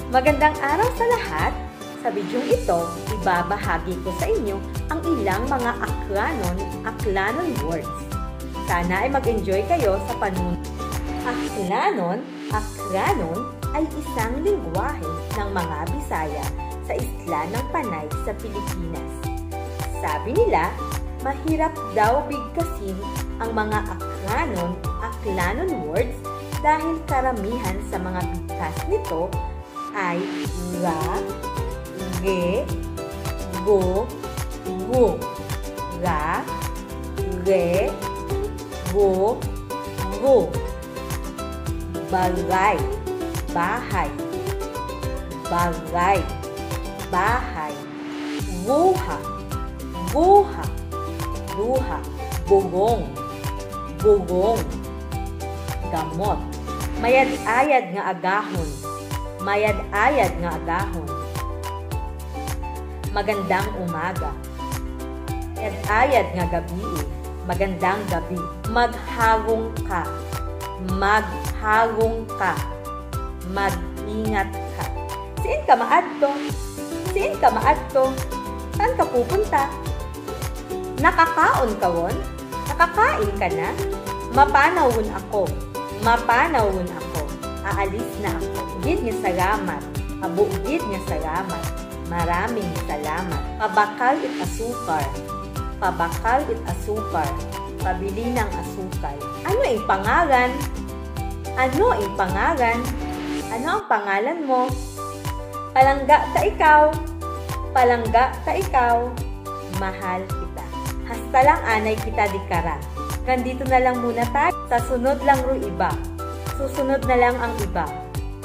Magandang araw sa lahat! Sa bidyong ito, ibabahagi ko sa inyo ang ilang mga aklanon words. Sana ay mag-enjoy kayo sa panunood. Aklanon ay isang lingwahe ng mga Bisaya sa isla ng Panay sa Pilipinas. Sabi nila, mahirap daw bigkasin ang mga aklanon words dahil karamihan sa mga bigkas nito ay ga, ge, go, gu. Ga, ge, go, gu. Bagay, bahay. Bagay, bahay. Buha, buha. Luha, bugong. Bugong. Gamot. Mayad-ayad nga agahon. Mayad-ayad nga agahon. Magandang umaga. Mayad-ayad nga gabi. Magandang gabi. Maghagong ka. Maghagong ka. Mag-ingat ka. Siin ka maadto? Siin ka maadto? Saan ka pupunta? Nakakaon ka won? Nakakain ka na? Mapanawon ako. Mapanawon ako. Aalis na ako. Gid nga salamat. Abugid nga salamat. Maraming salamat. Pabakal it asukar. Pabakal it asukar. Pabili ng asukal. Ano ang pangalan? Ano ang pangalan? Ano ang pangalan mo? Palangga ta ikaw. Palangga ta ikaw. Mahal kita. Hasta lang anay kita di kara. Nandito na lang muna tayo. Sa sunod lang ro iba. Susunod na lang ang iba.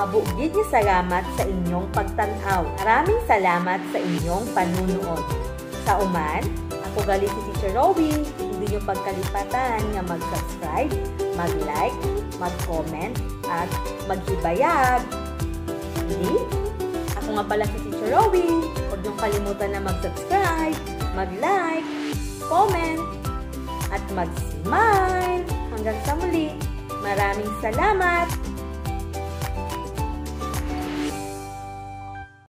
Abugid niyo salamat sa inyong pagtanaw. Maraming salamat sa inyong panunood. Sa uman, ako gali si Teacher Rowie. Hindi niyo pagkalipatan nga mag-subscribe, mag-like, mag-comment, at maghibayag. Hindi? Ako nga pala si Teacher Rowie. Huwag niyong kalimutan na mag-subscribe, mag-like, comment, at mag-smile. Hanggang sa muli, maraming salamat!